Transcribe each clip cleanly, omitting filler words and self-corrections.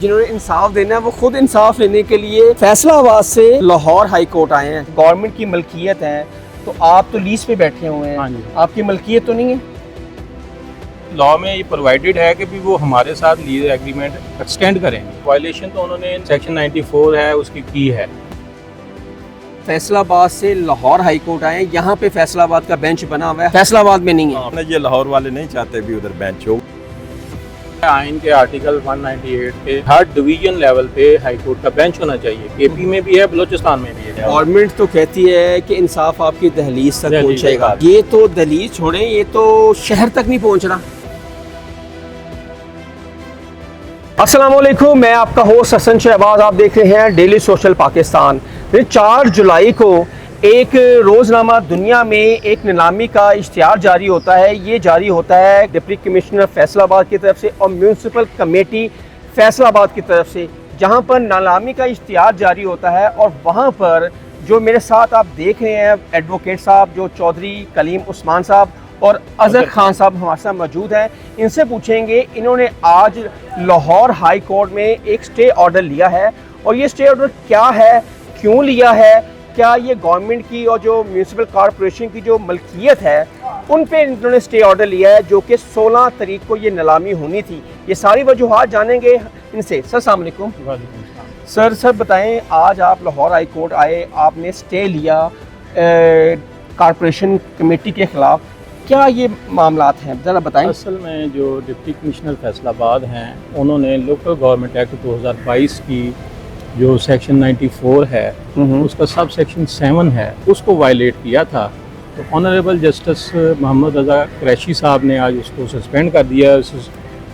जिन्होंने इंसाफ देना है वो खुद इंसाफ लेने के लिए फैसलाबाद से लाहौर हाई कोर्ट आए हैं। गवर्नमेंट की मलकियत है तो आप तो लीज पे बैठे हुए हैं। हाँ जी। आपकी मलकियत तो नहीं है। लॉ में ये प्रोवाइडेड है कि भी वो हमारे साथ लीज एग्रीमेंट एक्सटेंड करेंगे। वायलेशन तो उन्होंने सेक्शन 94 है उसकी की है। फैसलाबाद से लाहौर हाई कोर्ट आए हैं। यहाँ पे फैसलाबाद का बेंच बना हुआ है, फैसलाबाद में नहीं है। ये लाहौर वाले नहीं चाहते भी उधर बेंच हो। आइन के आर्टिकल 198 के हर डिवीजन लेवल पे हाई कोर्ट का बेंच होना चाहिए। केपी में भी है, बलूचिस्तान में भी है। गवर्नमेंट तो कहती है कि इंसाफ आपकी दहलीज तक पहुँचेगा। ये तो दहलीज छोड़ें, ये तो शहर तक नहीं पहुँच रहा। अस्सलाम वालेकुम, मैं आपका होस्ट हसन शहबाज। आप देख रहे हैं डेली सोशल पाकिस्तान। 4 जुलाई को एक रोज़नामा दुनिया में एक नीलामी का इश्तिहार जारी होता है। ये जारी होता है डिप्टी कमिश्नर फैसलाबाद की तरफ से और म्यूनसिपल कमेटी फैसलाबाद की तरफ से, जहां पर नीलामी का इश्तिहार जारी होता है। और वहां पर जो मेरे साथ आप देख रहे हैं एडवोकेट साहब, जो चौधरी कलीम उस्मान साहब और अजहर खान साहब हमारे साथ मौजूद हैं, इनसे पूछेंगे इन्होंने आज लाहौर हाई कोर्ट में एक स्टे ऑर्डर लिया है और ये स्टे ऑर्डर क्या है, क्यों लिया है, क्या ये गवर्नमेंट की और जो म्यूनसिपल कॉरपोरेशन की जो मलकियत है उन पे इन्होंने स्टे ऑर्डर लिया है, जो कि 16 तारीख को ये नीलामी होनी थी। ये सारी वजूहात जानेंगे इनसे। सर अस्सलाम वालेकुम। सर बताएं, आज आप लाहौर हाई कोर्ट आए, आपने स्टे लिया कॉरपोरेशन कमेटी के ख़िलाफ़, क्या ये मामलात हैं, ज़रा बताएं। असल में जो डिप्टी कमिश्नर फैसलाबाद हैं उन्होंने लोकल गवर्नमेंट एक्ट 2022 की जो सेक्शन 94 है उसका सब सेक्शन 7 है, उसको वायलेट किया था। तो ऑनरेबल जस्टिस मोहम्मद रज़ा कुरैशी साहब ने आज उसको सस्पेंड कर दिया।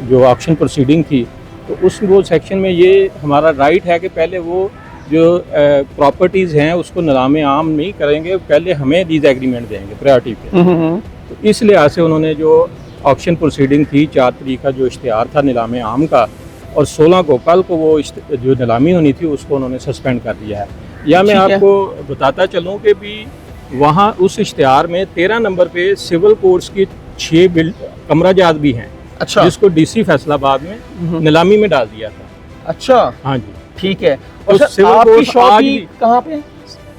जो ऑक्शन प्रोसीडिंग थी तो उस वो सेक्शन में ये हमारा राइट है कि पहले वो जो प्रॉपर्टीज़ हैं उसको नीलाम आम नहीं करेंगे, पहले हमें लीज एग्रीमेंट देंगे प्रायोरिटी पे। तो इस लिहाज से उन्होंने जो ऑक्शन प्रोसीडिंग थी 4 तारीख का जो इश्तिहार था नीलाम आम का, और 16 को कल को वो जो नीलामी होनी थी उसको उन्होंने सस्पेंड कर दिया है। या मैं आपको बताता चलूँ कि भी वहाँ उस इश्तिहार में 13 नंबर पे सिविल कोर्ट्स की 6 कमरा जात भी हैं। अच्छा। जिसको डीसी फैसलाबाद में नीलामी में डाल दिया था। अच्छा, हाँ जी, ठीक है। और तो सर आपकी शॉप भी कहाँ पे है?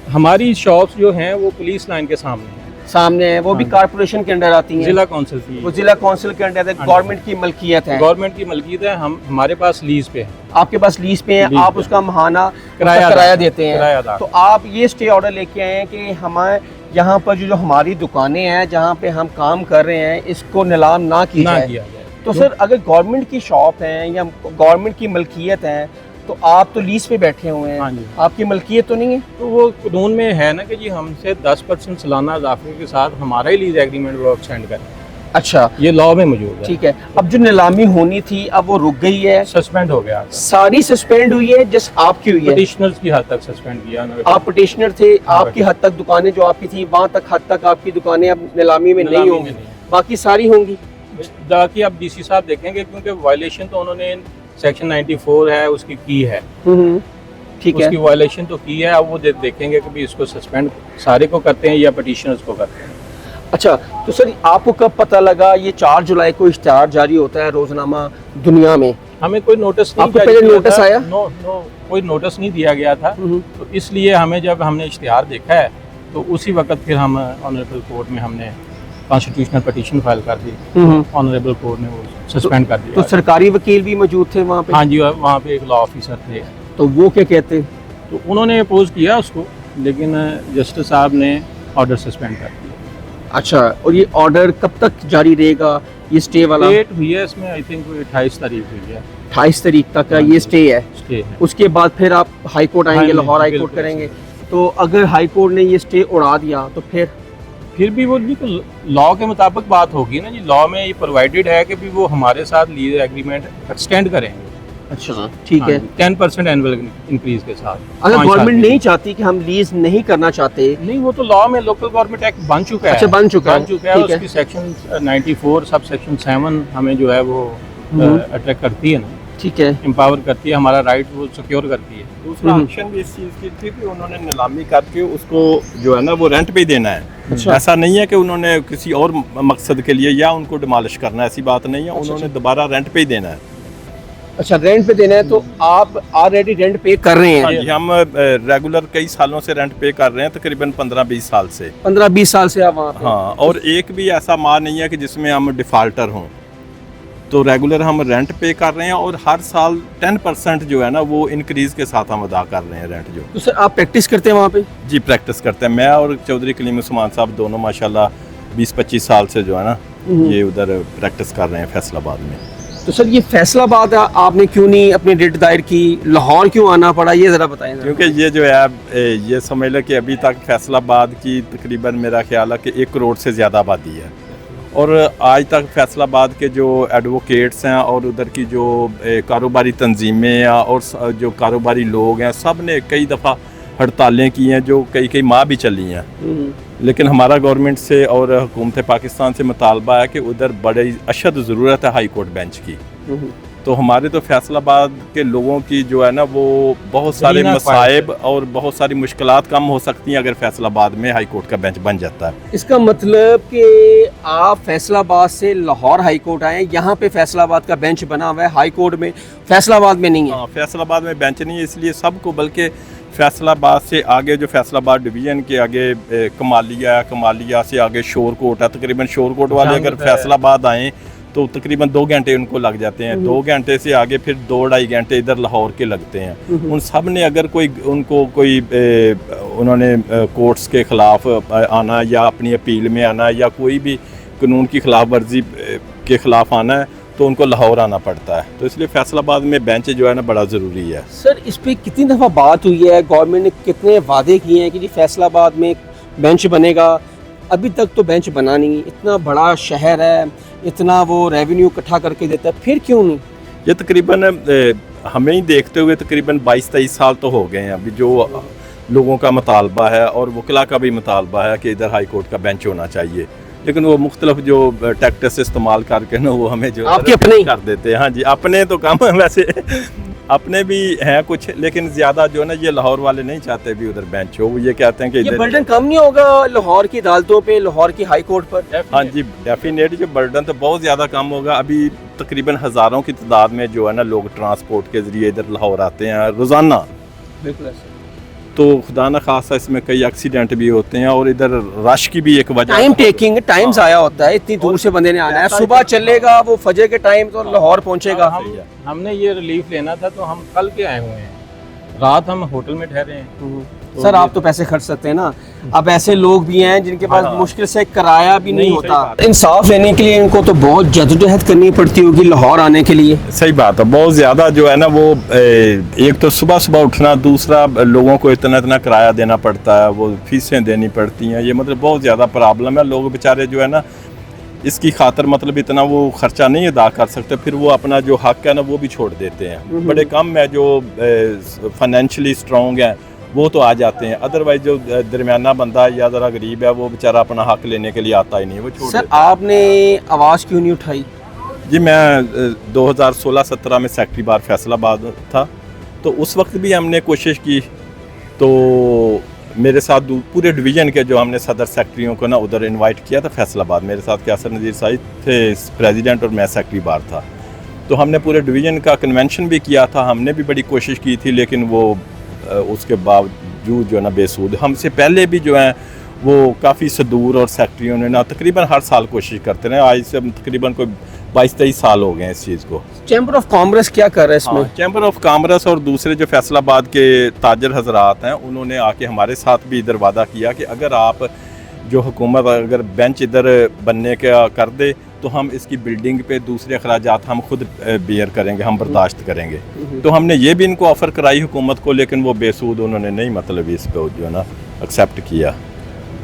हमारी शॉप्स जो हैं वो पुलिस लाइन के सामने हैं। सामने है, वो भी कॉरपोरेशन के अंडर आती हैं। जिला कौंसिल की, वो जिला कौंसिल के अंडर है, गवर्नमेंट की मलकियत है। गवर्नमेंट की मलकियत है, हम हमारे पास लीज पे है। आपके पास लीज पे है, आप उसका महाना किराया देते हैं। तो आप ये स्टे ऑर्डर लेके आए हैं कि हमारे यहाँ पर जो हमारी दुकानें हैं जहाँ पे हम काम कर रहे हैं इसको नीलाम ना किया जाए। तो सर अगर गवर्नमेंट की शॉप है या गवर्नमेंट की मलकियत है तो आप तो लीज पे बैठे हुए हैं। हाँ जी। आपकी मलकियत तो नहीं है। तो वो कानून में है ना कि जी हमसे 10% सालाना इजाफे के साथ हमारा ही लीज एग्रीमेंट वो एक्सटेंड करें। अच्छा, ये लॉ में मौजूद है। ठीक है। अब जो नीलामी होनी थी अब वो रुक गई है, सस्पेंड हो गया, सारी सस्पेंड हुई है, जस्ट आपकी हुई है। पिटिशनर्स की हद तक सस्पेंड किया। आप पिटिशनर थे, आपकी हद तक दुकानें जो आपकी थी वहाँ तक हद तक आपकी दुकानें अब नीलामी में नहीं होंगी, बाकी सारी होंगी। बाकी अब डीसी साहब देखेंगे क्योंकि वायलेशन तो उन्होंने सेक्शन 94 है उसकी की है। ठीक है, उसकी वायलेशन तो की है। अब वो देखेंगे कि भी इसको सस्पेंड सारे को करते हैं या पिटिशनर्स को करते हैं। अच्छा, तो सर आपको कब पता लगा ये 4 जुलाई को इश्तिहार जारी होता है रोजनामा दुनिया में? हमें कोई नोटिस नहीं, आपको पहले नोटिस आया? नो, कोई नोटिस नहीं दिया गया था। तो इसलिए हमें जब हमने इश्तिहार देखा है तो उसी वक्त फिर हम ऑनरेबल कोर्ट में हमने कॉन्स्टिट्यूशनल पिटीशन फाइल कर दी। ऑनरेबल कोर्ट ने वो सस्पेंड कर दिया। तो सरकारी वकील भी मौजूद थे वहाँ पे? हाँ जी, वहाँ पे एक लॉ ऑफिसर थे। तो वो क्या कहते? तो उन्होंने अपोज किया उसको, लेकिन जस्टिस साहब ने ऑर्डर सस्पेंड कर दिया। अच्छा, और ये ऑर्डर कब तक जारी रहेगा, ये स्टे वाला? डेट हुई है इसमें, आई थिंक 28 तारीख हुई है। 28 तारीख तक का ये स्टे है। उसके बाद फिर आप हाई कोर्ट आएंगे, लाहौर हाई कोर्ट करेंगे। तो अगर हाई कोर्ट ने ये स्टे उड़ा दिया तो फिर भी वो तो लॉ के मुताबिक बात होगी ना जी। लॉ में ये प्रोवाइडेड है कि भी वो हमारे साथ लीज एग्रीमेंट एक्सटेंड करेंगे। अच्छा, ठीक है, 10% एनुअल इंक्रीज के साथ। अगर गवर्नमेंट नहीं चाहती कि हम लीज नहीं करना चाहते? नहीं, वो तो लॉ में लोकल गवर्नमेंट एक्ट बन चुका है। अच्छा, बन चुका है। उसकी सेक्शन 94 सब सेक्शन 7 हमें जो है वो अट्रैक्ट करती है ना। ठीक है, एम्पावर करती है, हमारा राइट वो सिक्योर करती है। दूसरा ऑप्शन भी इस चीज़ की थी कि उन्होंने नीलामी करके उसको जो है ना वो रेंट पे ही देना है। अच्छा। ऐसा नहीं है कि उन्होंने किसी और मकसद के लिए या उनको डिमॉलिश करना है, ऐसी बात नहीं है। उन्होंने दोबारा रेंट पे ही देना है। अच्छा, रेंट पे देना है तो आप ऑलरेडी रेंट पे कर रहे हाँ हैं? जी, हम रेगुलर कई सालों से रेंट पे कर रहे हैं, तकरीबन 15-20 साल से। 15-20 साल से आप वहाँ पे? हाँ, और एक भी ऐसा माह नहीं है कि जिसमें हम डिफ़ाल्टर हों। तो रेगुलर हम रेंट पे कर रहे हैं और हर साल 10% जो है ना वो इंक्रीज़ के साथ हम अदा कर रहे हैं रेंट जो। तो सर आप प्रैक्टिस करते हैं वहाँ पे? जी, प्रैक्टिस करते हैं। मैं और चौधरी कलीम उस्मान साहब दोनों माशाल्लाह 20-25 साल से जो है ना ये उधर प्रैक्टिस कर रहे हैं फैसलाबाद में। तो सर ये फैसलाबाद आपने क्यों नहीं अपनी रिट दायर की, लाहौर क्यों आना पड़ा, ये ज़रा बताएं जरा। क्योंकि ये जो है ये समझ लो कि अभी तक फैसलाबाद की तकरीबन मेरा ख्याल है कि 1 करोड़ से ज़्यादा आबादी है और आज तक फैसलाबाद के जो एडवोकेट्स हैं और उधर की जो कारोबारी तंजीमें हैं और जो कारोबारी लोग हैं, सब ने कई दफ़ा हड़तालें की हैं जो कई माह भी चली हैं। लेकिन हमारा गवर्नमेंट से और हुकूमत पाकिस्तान से मुतालबा है कि उधर बड़ी अशद ज़रूरत है हाई कोर्ट बेंच की। तो हमारे तो फैसलाबाद के लोगों की जो है ना वो बहुत सारे मसाइब और बहुत सारी मुश्किलात कम हो सकती हैं अगर फैसलाबाद में हाई कोर्ट का बेंच बन जाता है। इसका मतलब कि आप फैसलाबाद से लाहौर हाई कोर्ट आए, यहाँ पे फैसलाबाद का बेंच बना हुआ है, हाई कोर्ट में फैसलाबाद में नहीं है। हाँ, फैसलाबाद में बेंच नहीं है, इसलिए सबको, बल्कि फैसलाबाद से आगे जो फैसलाबाद डिवीज़न के आगे कमालिया, कमालिया से आगे शोर कोर्ट है, तकरीबन शोर कोर्ट वाले अगर फैसलाबाद आएँ तो तकरीबन 2 घंटे उनको लग जाते हैं। 2 घंटे से आगे फिर 2-2.5 घंटे इधर लाहौर के लगते हैं। उन सब ने अगर उन्होंने कोर्ट्स के ख़िलाफ़ आना या अपनी अपील में आना या कोई भी कानून की खिलाफ वर्जी के ख़िलाफ़ आना है तो उनको लाहौर आना पड़ता है। तो इसलिए फैसलाबाद में बेंच जो है ना बड़ा ज़रूरी है। सर इस पर कितनी दफ़ा बात हुई है, गवर्नमेंट ने कितने वादे किए हैं कि जी फैसलाबाद में बेंच बनेगा, अभी तक तो बेंच बना नहीं। इतना बड़ा शहर है, इतना वो रेवेन्यू इकट्ठा करके देता है, फिर क्यों नहीं? ये तकरीबन हमें ही देखते हुए तकरीबन 22-23 साल तो हो गए हैं अभी जो लोगों का मुतालबा है और वकला का भी मुतालबा है कि इधर हाई कोर्ट का बेंच होना चाहिए, लेकिन वो मुख्तलिफ जो टैक्टिक्स इस्तेमाल करके ना वो हमें जो आपके अपने कर देते हैं। हाँ जी, अपने तो कम है वैसे, अपने भी हैं कुछ, लेकिन ज़्यादा जो है ना ये लाहौर वाले नहीं चाहते भी उधर बेंच हो। वो ये कहते हैं कि ये बर्डन कम नहीं होगा लाहौर की अदालतों पे, लाहौर की हाई कोर्ट पर? हाँ जी, डेफिनेट जो बर्डन तो बहुत ज़्यादा कम होगा। अभी तकरीबन हज़ारों की तादाद में जो है ना लोग ट्रांसपोर्ट के ज़रिए इधर लाहौर आते हैं रोज़ाना। बिल्कुल। तो खुदा न खासा इसमें कई एक्सीडेंट भी होते हैं और इधर रश की भी एक वजह, टाइम ज़ाया होता है, इतनी दूर से बंदे ने आना है, सुबह चलेगा वो फजर के टाइम तो लाहौर पहुंचेगा। हमने ये रिलीफ लेना था तो हम कल के आए हुए हैं, रात हम होटल में ठहरे हैं। सर आप तो पैसे खर्च सकते हैं ना, अब ऐसे लोग भी हैं जिनके पास मुश्किल से किराया भी नहीं होता। इंसाफ लेने के लिए इनको तो बहुत जद्दोजहद करनी पड़ती होगी लाहौर आने के लिए। सही बात है, बहुत ज़्यादा जो है ना वो एक तो सुबह सुबह उठना, दूसरा लोगों को इतना किराया देना पड़ता है, वो फीसें देनी पड़ती हैं, ये मतलब बहुत ज़्यादा प्रॉब्लम है। लोग बेचारे जो है ना इसकी खातर मतलब इतना वो खर्चा नहीं अदा कर सकते, फिर वो अपना जो हक है ना वो भी छोड़ देते हैं। बड़े कम है जो फाइनेंशियली स्ट्रॉन्ग हैं वो तो आ जाते हैं, अदरवाइज जो दरमियाना बंदा या ज़रा गरीब है वो बेचारा अपना हक लेने के लिए आता ही नहीं, वो छोड़ सर आपने आवाज़ क्यों नहीं उठाई? जी मैं 2016-17 में सेक्रेटरी बार फैसलाबाद था, तो उस वक्त भी हमने कोशिश की, तो मेरे साथ पूरे डिवीज़न के जो हमने सदर सेक्रेटरियों को ना उधर इनवाइट किया था फैसलाबाद। मेरे साथ क्यासर नज़ीर साहिब थे प्रेसिडेंट और मैं सेक्रेटरी बार था, तो हमने पूरे डिवीज़न का कन्वेंशन भी किया था, हमने भी बड़ी कोशिश की थी, लेकिन वो उसके बावजूद जो है ना बेसूद। हमसे पहले भी जो है वो काफ़ी सदूर और सेक्रेटरियों ने ना तकरीबन हर साल कोशिश करते रहे। आज से तकरीबन कोई 22-23 साल हो गए हैं इस चीज़ को। चैम्बर ऑफ कॉमर्स क्या कर रहा है इसमें? चैम्बर ऑफ कॉमर्स और दूसरे जो फैसलाबाद के ताजर हजरात हैं उन्होंने आके हमारे साथ भी इधर वादा किया कि अगर आप जो हुकूमत अगर बेंच इधर बनने का कर दे तो हम इसकी बिल्डिंग पे दूसरे अखराजात हम खुद बेयर करेंगे, हम बर्दाश्त करेंगे। तो हमने ये भी इनको ऑफ़र कराई हुकूमत को, लेकिन वो बेसूद उन्होंने नहीं मतलब इसको जो है ना एक्सेप्ट किया।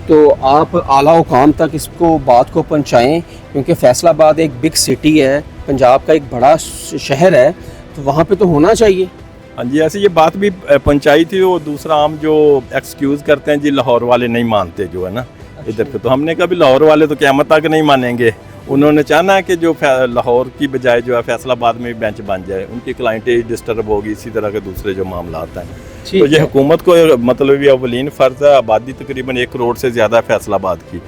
तो आप आला हुकाम तक इसको बात को पहुँचाएँ, क्योंकि फैसलाबाद एक बिग सिटी है, पंजाब का एक बड़ा शहर है, तो वहाँ पे तो होना चाहिए। हाँ जी, ऐसे ये बात भी पहुँचाई थी। वो दूसरा हम जो एक्सक्यूज़ करते हैं जी लाहौर वाले नहीं मानते जो है ना इधर के, तो हमने कहा भी लाहौर वाले तो क़यामत तक नहीं मानेंगे। उन्होंने चाहना है कि जो लाहौर की बजाय जो है फैसलाबाद में बेंच बन जाए, उनकी क्लाइंटेज डिस्टर्ब होगी, इसी तरह के दूसरे जो मामला हैं। तो ये हुकूमत को मतलब ये अवलीन फ़र्ज़ है, आबादी तकरीबन 1 करोड़ से ज़्यादा है फैसलाबाद की,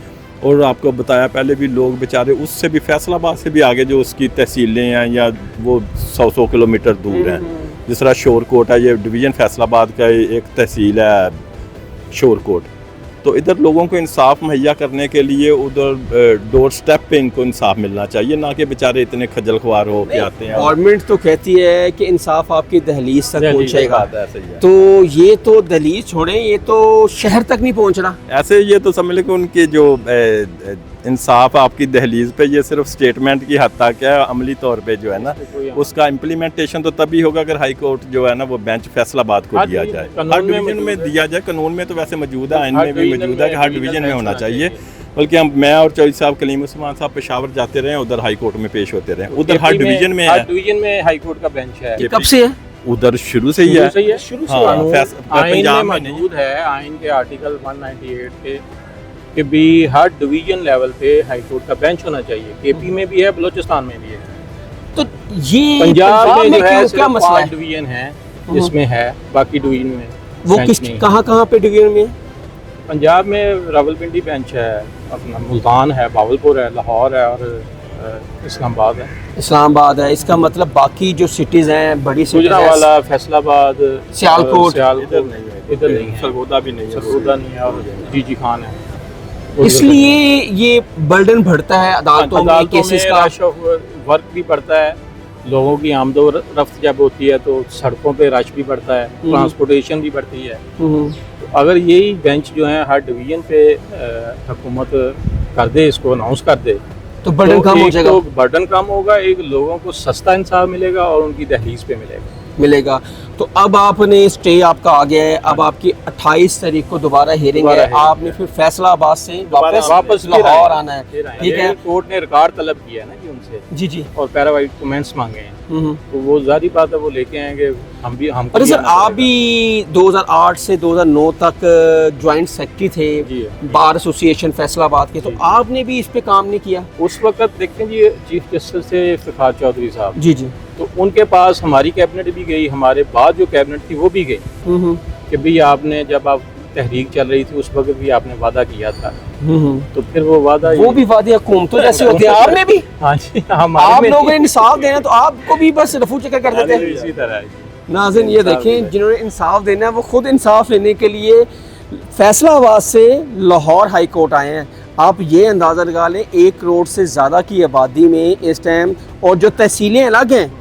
और आपको बताया पहले भी, लोग बेचारे उससे भी फैसलाबाद से भी आगे जो उसकी तहसीलें हैं या वो 100 किलोमीटर दूर हैं, जिस तरह शोरकोट है, ये डिवीज़न फैसलाबाद का एक तहसील है शोरकोट, तो इधर लोगों को इंसाफ मुहैया करने के लिए उधर डोर स्टेप पे इनको इंसाफ मिलना चाहिए, ना कि बेचारे इतने खज्जल ख्वार हो के आते हैं। गवर्नमेंट तो कहती है कि इंसाफ आपकी दहलीज तक पहुंचेगा, ऐसे ही है। तो ये तो दहलीज छोड़ें, ये तो शहर तक नहीं पहुंच रहा। ऐसे ये तो समझ लें कि उनके जो इंसाफ आपकी दहलीज पे, ये सिर्फ स्टेटमेंट की हद तक है, अमली तौर पे जो है ना उसका इम्प्लीमेंटेशन तो तभी होगा अगर हाई कोर्ट जो है ना वो बेंच फैसलाबाद को दिया जाए, हर डिवीजन में दिया जाए। कानून में तो वैसे मौजूद है, आइन में भी मौजूद है कि हर डिवीजन में होना चाहिए। बल्कि हम, मैं और चौधरी साहब कलीम उस्मान साहब पेशावर जाते रहे, उधर हाई कोर्ट में पेश होते रहे, उधर हर डिवीजन में है, डिवीजन में हाई कोर्ट का बेंच है। ये कब से है? उधर शुरू से ही है, शुरू से हाँ, आइन पंजाब में में नहीं। मौजूद है, आइन के आर्टिकल 198 के कि भी हर डिवीजन लेवल पे हाई कोर्ट का बेंच होना चाहिए। केपी में भी है, बलूचिस्तान में भी है। तो ये पंजाब में जो है क्या सिर्फ मसला 5 है? डिवीजन है जिसमें है, बाकी डिवीजन में वो बेंच किस नहीं है। कहाँ पे डिवीजन में है? पंजाब में रावलपिंडी बेंच है, अपना मुल्तान है, बावलपुर है, लाहौर है और इस्लामाबाद है। इस्लामाबाद है, इसका मतलब बाकी जो सिटीज हैं, बड़ी सिटीज हैं, गुजरांवाला, फैसलाबाद, सियालकोट, इधर नहीं है, इधर नहीं है, सरगोदा भी नहीं है, सरगोदा नहीं है और जीजी खान है। इसलिए ये बर्डन बढ़ता है अदालतों में केसेस का। रश वर्क भी बढ़ता है, लोगों की आमदो रफ्त जब होती है तो सड़कों पे रश भी बढ़ता है, ट्रांसपोर्टेशन भी बढ़ती है। तो अगर यही बेंच जो है हर डिवीजन पे हुकूमत कर दे, इसको अनाउंस कर दे, तो बर्डन कम हो जाएगा, तो बर्डन कम होगा, एक लोगों को सस्ता इंसाफ मिलेगा और उनकी दहलीज पे मिलेगा। तो अब आपने स्टे आपका आ गया है, अब आपकी 28 तारीख को दोबारा हियरिंग है, आपने फिर फैसलाबाद से वापस लाहौर आना है, ठीक है? कोर्ट ने रिकॉर्ड तलब किया है ना कि उनसे, जी जी। और पैरावाइट कमेंट्स मांगे हैं, तो वो जारी बात है वो लेके आएंगे, हम अरे सर, आप भी 2008 से 2009 तक ज्वाइंट सेक्रेटरी थे बार एसोसिएशन फैसलाबाद के, तो आपने भी इस पे काम नहीं किया? उस वक्त देखते जी चीफ जस्टिस थे इफ्तिखार चौधरी साहब जी जी, तो उनके पास हमारी कैबिनेट भी गई, हमारे बाद जो कैबिनेट थी वो भी गई कि भाई आपने, जब आप तहरीक चल रही थी उस वक्त भी आपने वादा किया था, तो फिर वो वादा, वो भी वादे हुकूमतों जैसे होते हैं, आपने भी, हाँ जी, आप लोगों ने इंसाफ देना तो आपको भी बस रफू चक्कर कर देते हैं। इसी तरह नाज़रीन, ये देखें, जिन्होंने इंसाफ देना है वो खुद इंसाफ लेने के लिए फैसलाबाद से लाहौर हाई कोर्ट आए हैं। आप ये अंदाज़ा लगा लें, 1 करोड़ से ज़्यादा की आबादी में इस टाइम, और जो तहसीलें अलग हैं,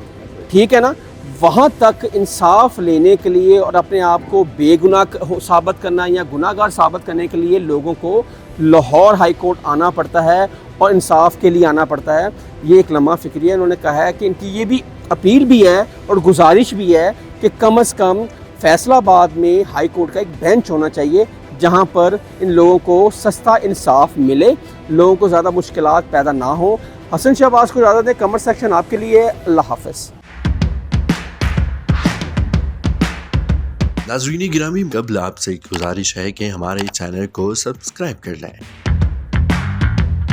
ठीक है ना, वहाँ तक इंसाफ लेने के लिए और अपने आप को बेगुनाह साबित करना या गुनाहगार साबित करने के लिए लोगों को लाहौर हाई कोर्ट आना पड़ता है और इंसाफ के लिए आना पड़ता है। ये एक लम्हा फ़िक्री है। उन्होंने कहा है कि इनकी ये भी अपील भी है और गुजारिश भी है कि कम से कम फैसलाबाद में हाई कोर्ट का एक बेंच होना चाहिए जहाँ पर इन लोगों को सस्ता इंसाफ मिले, लोगों को ज़्यादा मुश्किलात पैदा ना हो। हसन शहबाज को इजाज़त दें, कमेंट सेक्शन आपके लिए। अल्लाह हाफ़िज़। नाज़रीन गिरामी, कबल आपसे गुजारिश है कि हमारे चैनल को सब्सक्राइब कर लें।